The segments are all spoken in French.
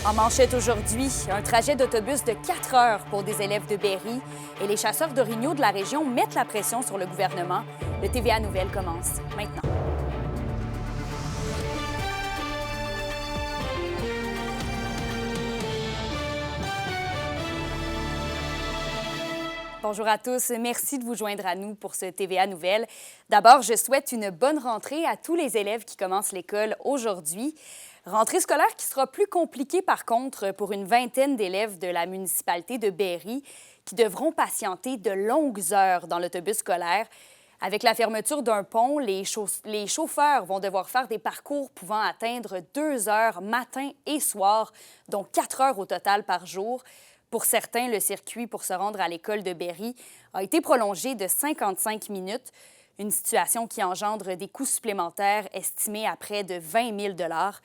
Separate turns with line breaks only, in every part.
En manchette aujourd'hui, un trajet d'autobus de 4 heures pour des élèves de Berry et les chasseurs d'orignaux de la région mettent la pression sur le gouvernement. Le TVA Nouvelles commence maintenant. Bonjour à tous, merci de vous joindre à nous pour ce TVA Nouvelles. D'abord, je souhaite une bonne rentrée à tous les élèves qui commencent l'école aujourd'hui. Rentrée scolaire qui sera plus compliquée par contre pour une vingtaine d'élèves de la municipalité de Berry qui devront patienter de longues heures dans l'autobus scolaire. Avec la fermeture d'un pont, les chauffeurs vont devoir faire des parcours pouvant atteindre 2 heures matin et soir, dont 4 heures au total par jour. Pour certains, le circuit pour se rendre à l'école de Berry a été prolongé de 55 minutes, une situation qui engendre des coûts supplémentaires estimés à près de 20 000 $.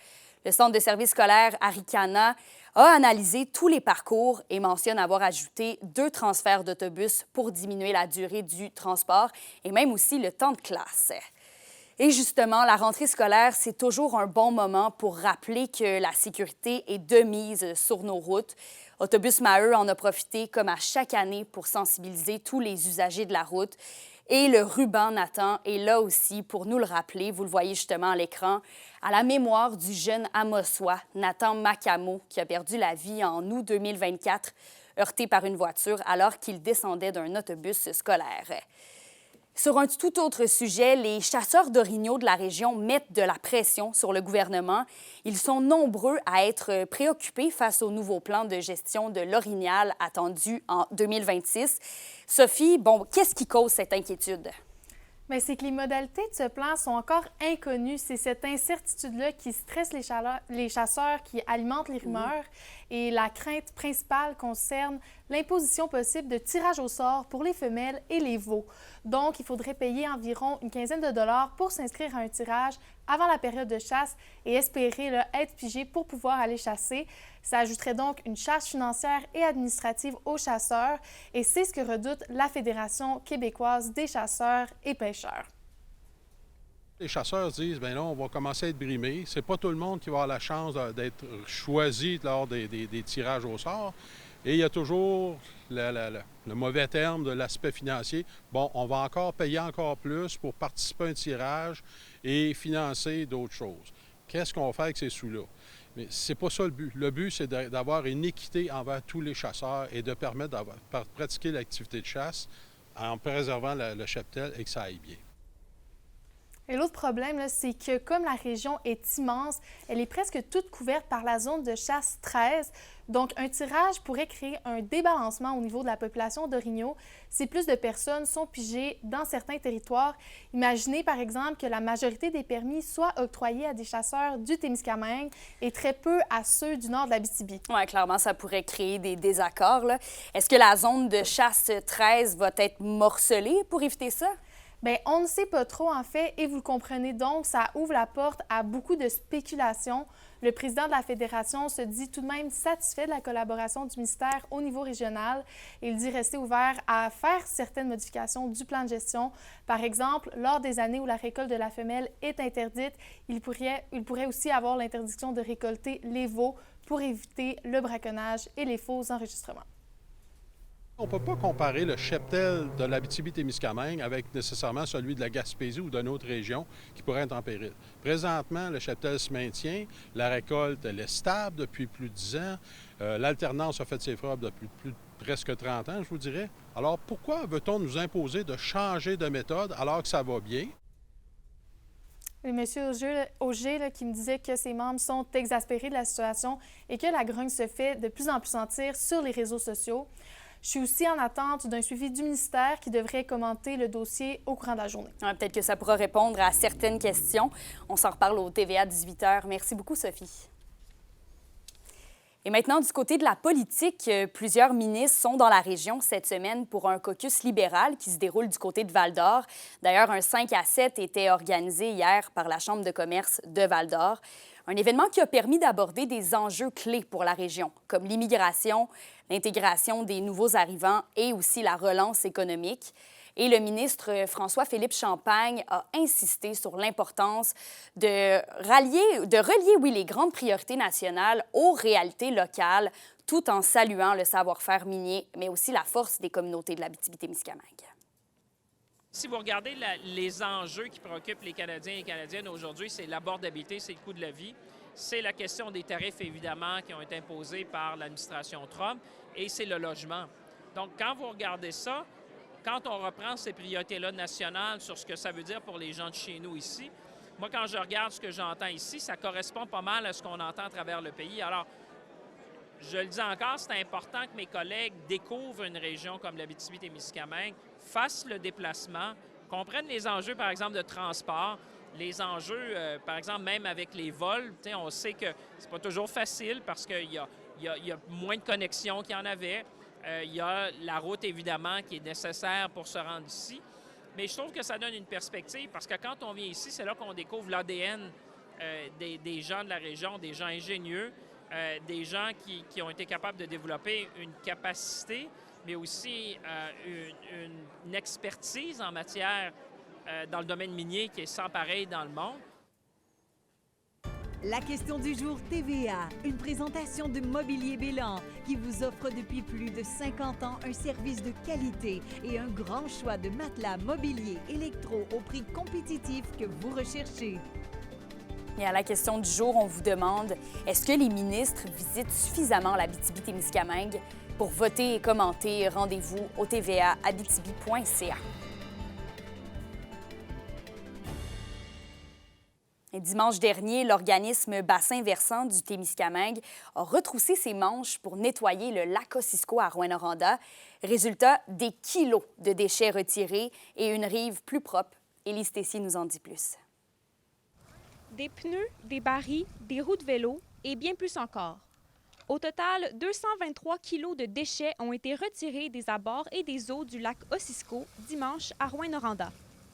Le centre de service scolaire Arikana a analysé tous les parcours et mentionne avoir ajouté 2 transferts d'autobus pour diminuer la durée du transport et même aussi le temps de classe. Et justement, la rentrée scolaire, c'est toujours un bon moment pour rappeler que la sécurité est de mise sur nos routes. Autobus Maheu en a profité, comme à chaque année, pour sensibiliser tous les usagers de la route. Et le ruban Nathan est là aussi pour nous le rappeler, vous le voyez justement à l'écran, à la mémoire du jeune Amosois, Nathan Macamo, qui a perdu la vie en août 2024, heurté par une voiture alors qu'il descendait d'un autobus scolaire. Sur un tout autre sujet, les chasseurs d'orignaux de la région mettent de la pression sur le gouvernement. Ils sont nombreux à être préoccupés face au nouveau plan de gestion de l'orignal attendu en 2026. Sophie, qu'est-ce qui cause cette inquiétude?
Bien, c'est que les modalités de ce plan sont encore inconnues. C'est cette incertitude-là qui stresse les chasseurs, qui alimente les rumeurs. Et la crainte principale concerne l'imposition possible de tirage au sort pour les femelles et les veaux. Donc, il faudrait payer environ une quinzaine de dollars pour s'inscrire à un tirage avant la période de chasse et espérer être pigé pour pouvoir aller chasser. Ça ajouterait donc une charge financière et administrative aux chasseurs et c'est ce que redoute la Fédération québécoise des chasseurs et pêcheurs.
Les chasseurs disent, bien là, on va commencer à être brimés. C'est pas tout le monde qui va avoir la chance d'être choisi lors des tirages au sort. Et il y a toujours le mauvais terme de l'aspect financier. Bon, on va encore payer encore plus pour participer à un tirage et financer d'autres choses. Qu'est-ce qu'on va faire avec ces sous-là? Mais c'est pas ça le but. Le but, c'est d'avoir une équité envers tous les chasseurs et de permettre de pratiquer l'activité de chasse en préservant le cheptel et que ça aille bien.
Et l'autre problème, c'est que comme la région est immense, elle est presque toute couverte par la zone de chasse 13. Donc, un tirage pourrait créer un débalancement au niveau de la population d'orignaux si plus de personnes sont pigées dans certains territoires. Imaginez, par exemple, que la majorité des permis soient octroyés à des chasseurs du Témiscamingue et très peu à ceux du nord de l'Abitibi.
Oui, clairement, ça pourrait créer des désaccords. Est-ce que la zone de chasse 13 va être morcelée pour éviter ça?
Bien, on ne sait pas trop, en fait, et vous le comprenez donc, ça ouvre la porte à beaucoup de spéculations. Le président de la Fédération se dit tout de même satisfait de la collaboration du ministère au niveau régional. Il dit rester ouvert à faire certaines modifications du plan de gestion. Par exemple, lors des années où la récolte de la femelle est interdite, il pourrait aussi avoir l'interdiction de récolter les veaux pour éviter le braconnage et les faux enregistrements.
On ne peut pas comparer le cheptel de l'Abitibi-Témiscamingue avec nécessairement celui de la Gaspésie ou d'une autre région qui pourrait être en péril. Présentement, le cheptel se maintient, la récolte elle est stable depuis plus de 10 ans, l'alternance a fait ses preuves depuis presque 30 ans, je vous dirais. Alors pourquoi veut-on nous imposer de changer de méthode alors que ça va bien?
M. Auger qui me disait que ses membres sont exaspérés de la situation et que la grogne se fait de plus en plus sentir sur les réseaux sociaux. Je suis aussi en attente d'un suivi du ministère qui devrait commenter le dossier au courant de la journée.
Ouais, peut-être que ça pourra répondre à certaines questions. On s'en reparle au TVA 18h. Merci beaucoup, Sophie. Et maintenant, du côté de la politique, plusieurs ministres sont dans la région cette semaine pour un caucus libéral qui se déroule du côté de Val-d'Or. D'ailleurs, un 5 à 7 était organisé hier par la Chambre de commerce de Val-d'Or. Un événement qui a permis d'aborder des enjeux clés pour la région, comme l'immigration, l'intégration des nouveaux arrivants et aussi la relance économique. Et le ministre François-Philippe Champagne a insisté sur l'importance de relier, oui, les grandes priorités nationales aux réalités locales, tout en saluant le savoir-faire minier, mais aussi la force des communautés de l'Abitibi-Témiscamingue.
Si vous regardez les enjeux qui préoccupent les Canadiens et les Canadiennes aujourd'hui, c'est l'abordabilité, c'est le coût de la vie, c'est la question des tarifs, évidemment, qui ont été imposés par l'administration Trump, et c'est le logement. Donc, quand vous regardez ça, quand on reprend ces priorités-là nationales sur ce que ça veut dire pour les gens de chez nous ici, moi, quand je regarde ce que j'entends ici, ça correspond pas mal à ce qu'on entend à travers le pays. Alors, je le dis encore, c'est important que mes collègues découvrent une région comme l'Abitibi-Témiscamingue, fassent le déplacement, comprennent les enjeux, par exemple, de transport, les enjeux, par exemple, même avec les vols. On sait que c'est pas toujours facile parce qu'il y a moins de connexions qu'il y en avait. Il y a la route, évidemment, qui est nécessaire pour se rendre ici. Mais je trouve que ça donne une perspective parce que quand on vient ici, c'est là qu'on découvre l'ADN des gens de la région, des gens ingénieux, des gens qui ont été capables de développer une capacité, mais aussi une expertise en matière dans le domaine minier qui est sans pareil dans le monde.
La question du jour TVA, une présentation de Mobilier Bélan qui vous offre depuis plus de 50 ans un service de qualité et un grand choix de matelas, mobilier, électro au prix compétitif que vous recherchez.
Et à la question du jour, on vous demande, est-ce que les ministres visitent suffisamment l'Abitibi-Témiscamingue? Pour voter et commenter, rendez-vous au tvaabitibi.ca. Et dimanche dernier, l'organisme Bassin Versant du Témiscamingue a retroussé ses manches pour nettoyer le lac Ossisco à Rouyn-Noranda. Résultat, des kilos de déchets retirés et une rive plus propre. Élise Tessier nous en dit plus.
Des pneus, des barils, des roues de vélo et bien plus encore. Au total, 223 kilos de déchets ont été retirés des abords et des eaux du lac Ossisco dimanche à Rouyn-Noranda.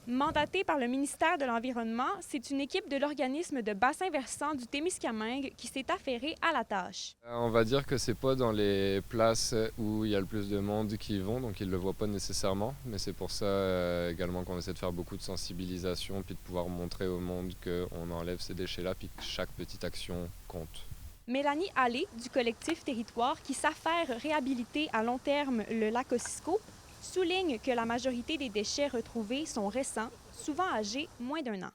Mandatée par le ministère de l'Environnement, c'est une équipe de l'organisme de bassin versant du Témiscamingue qui s'est affairée à la tâche.
On va dire que c'est pas dans les places où il y a le plus de monde qui y vont, donc ils ne le voient pas nécessairement. Mais c'est pour ça également qu'on essaie de faire beaucoup de sensibilisation puis de pouvoir montrer au monde qu'on enlève ces déchets-là puis que chaque petite action compte.
Mélanie Allé, du collectif Territoire, qui s'affaire réhabiliter à long terme le lac Ossisco, souligne que la majorité des déchets retrouvés sont récents, souvent âgés moins d'1 an.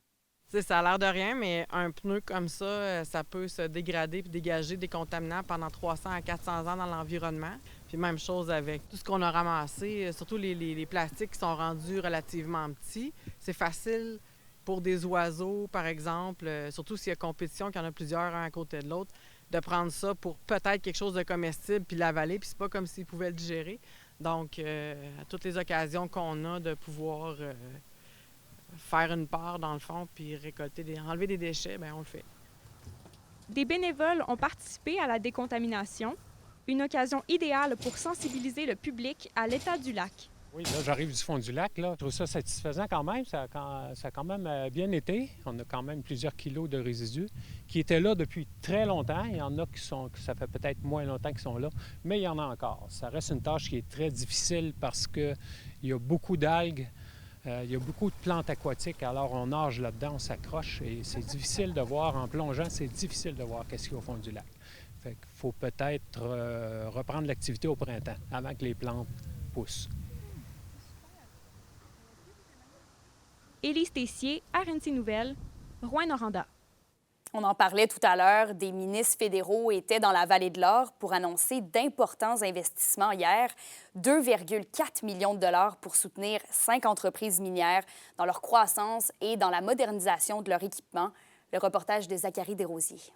Ça a l'air de rien, mais un pneu comme ça peut se dégrader et dégager des contaminants pendant 300 à 400 ans dans l'environnement. Puis même chose avec tout ce qu'on a ramassé, surtout les plastiques qui sont rendus relativement petits. C'est facile pour des oiseaux, par exemple, surtout s'il y a compétition, qu'il y en a plusieurs un à côté de l'autre, de prendre ça pour peut-être quelque chose de comestible puis l'avaler, puis c'est pas comme s'ils pouvaient le digérer. Donc, à toutes les occasions qu'on a de pouvoir faire une part, dans le fond, puis enlever des déchets, bien, on le fait.
Des bénévoles ont participé à la décontamination, une occasion idéale pour sensibiliser le public à l'état du lac.
Oui, là, j'arrive du fond du lac, là. Je trouve ça satisfaisant quand même. Ça a quand même bien été. On a quand même plusieurs kilos de résidus qui étaient là depuis très longtemps. Il y en a que ça fait peut-être moins longtemps qu'ils sont là, mais il y en a encore. Ça reste une tâche qui est très difficile parce qu'il y a beaucoup d'algues, il y a beaucoup de plantes aquatiques. Alors, on nage là-dedans, on s'accroche et c'est difficile de voir, en plongeant, c'est difficile de voir qu'est-ce qu'il y a au fond du lac. Fait qu'il faut peut-être reprendre l'activité au printemps avant que les plantes poussent.
Élise Tessier, RNC Nouvelles, Rouyn-Noranda.
On en parlait tout à l'heure, des ministres fédéraux étaient dans la Vallée de l'Or pour annoncer d'importants investissements hier, 2,4 millions de dollars pour soutenir 5 entreprises minières dans leur croissance et dans la modernisation de leur équipement. Le reportage de Zachary Desrosiers.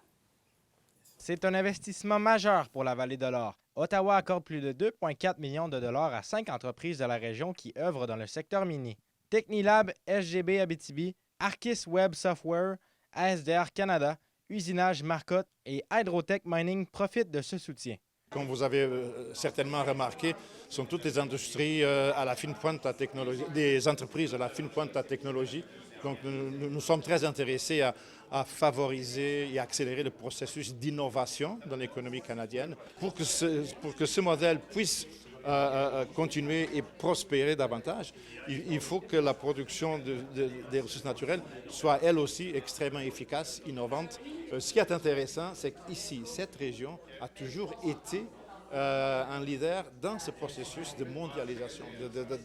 C'est un investissement majeur pour la Vallée de l'Or. Ottawa accorde plus de 2,4 millions de dollars à 5 entreprises de la région qui œuvrent dans le secteur minier. Technilab, SGB Abitibi, Arcis Web Software, ASDR Canada, Usinage Marcotte et Hydrotech Mining profitent de ce soutien.
Comme vous avez certainement remarqué, ce sont toutes les industries à la fine pointe à technologie, des entreprises à la fine pointe à technologie. Donc nous sommes très intéressés à favoriser et accélérer le processus d'innovation dans l'économie canadienne pour que ce modèle puisse continuer et prospérer davantage, il faut que la production des ressources naturelles soit elle aussi extrêmement efficace, innovante. Ce qui est intéressant, c'est qu'ici, cette région a toujours été un leader dans ce processus de mondialisation,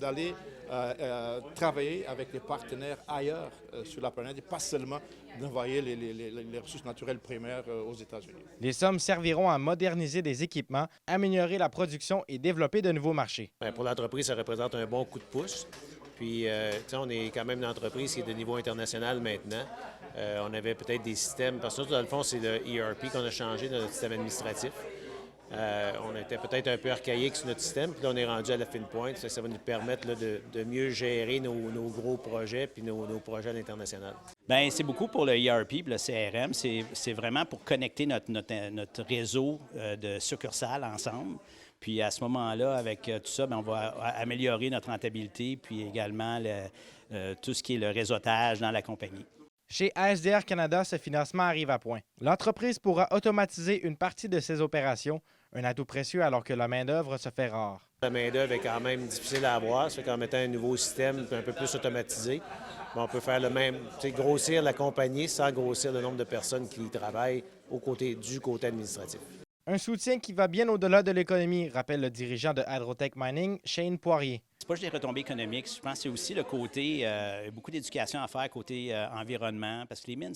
d'aller travailler avec les partenaires ailleurs sur la planète et pas seulement d'envoyer les ressources naturelles primaires aux États-Unis.
Les sommes serviront à moderniser des équipements, améliorer la production et développer de nouveaux marchés.
Bien, pour l'entreprise, ça représente un bon coup de pouce. Puis, on est quand même une entreprise qui est de niveau international maintenant. On avait peut-être des systèmes, parce que dans le fond, c'est le ERP qu'on a changé dans notre système administratif. On était peut-être un peu archaïque sur notre système, puis là, on est rendu à la fine pointe. Ça va nous permettre là, de mieux gérer nos gros projets puis nos projets à l'international.
Bien, c'est beaucoup pour le ERP et le CRM. C'est vraiment pour connecter notre réseau de succursales ensemble. Puis à ce moment-là, avec tout ça, bien, on va améliorer notre rentabilité puis également tout ce qui est le réseautage dans la compagnie.
Chez ASDR Canada, ce financement arrive à point. L'entreprise pourra automatiser une partie de ses opérations, un atout précieux alors que la main-d'œuvre se fait rare.
La main-d'œuvre est quand même difficile à avoir, ça fait qu'en mettant un nouveau système un peu plus automatisé, on peut faire le même, grossir la compagnie sans grossir le nombre de personnes qui y travaillent du côté administratif.
Un soutien qui va bien au-delà de l'économie, rappelle le dirigeant de Hydrotech Mining, Shane Poirier.
C'est pas juste des retombées économiques, je pense que c'est aussi le côté, beaucoup d'éducation à faire côté environnement, parce que les mines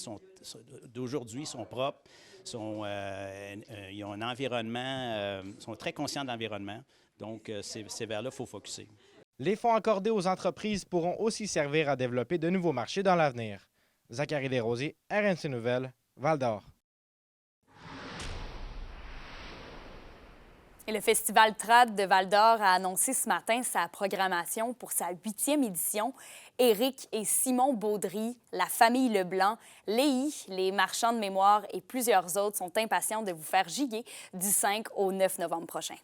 d'aujourd'hui sont propres, ils ont un environnement, sont très conscients de l'environnement, donc c'est vers là qu'il faut focusser.
Les fonds accordés aux entreprises pourront aussi servir à développer de nouveaux marchés dans l'avenir. Zachary Desrosiers, RNC Nouvelles, Val-d'Or.
Et le Festival Trad de Val-d'Or a annoncé ce matin sa programmation pour sa 8e édition. Éric et Simon Baudry, la famille Leblanc, Léhi, les marchands de mémoire et plusieurs autres sont impatients de vous faire giguer du 5 au 9 novembre prochain.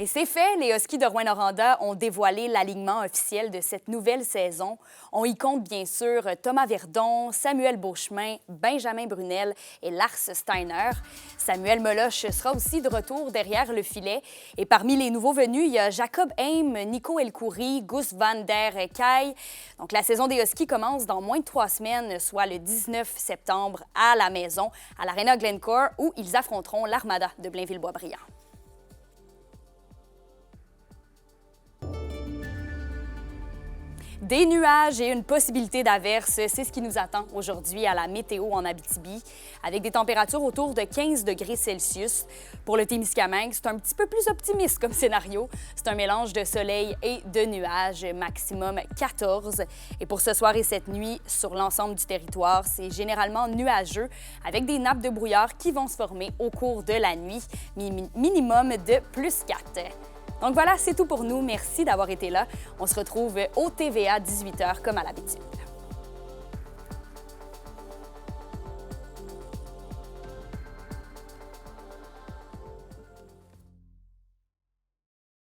Et c'est fait, les Huskies de Rouyn-Noranda ont dévoilé l'alignement officiel de cette nouvelle saison. On y compte bien sûr Thomas Verdon, Samuel Beauchemin, Benjamin Brunel et Lars Steiner. Samuel Meloche sera aussi de retour derrière le filet. Et parmi les nouveaux venus, il y a Jacob Heim, Nico Elkoury, Gus van der Kaai. Donc la saison des Huskies commence dans moins de 3 semaines, soit le 19 septembre à la maison, à l'Arena Glencore, où ils affronteront l'Armada de Blainville-Boisbriand. Des nuages et une possibilité d'averse, c'est ce qui nous attend aujourd'hui à la météo en Abitibi, avec des températures autour de 15 degrés Celsius. Pour le Témiscamingue, c'est un petit peu plus optimiste comme scénario. C'est un mélange de soleil et de nuages, maximum 14. Et pour ce soir et cette nuit, sur l'ensemble du territoire, c'est généralement nuageux, avec des nappes de brouillard qui vont se former au cours de la nuit, minimum de plus 4. Donc voilà, c'est tout pour nous. Merci d'avoir été là. On se retrouve au TVA 18h comme à l'habitude.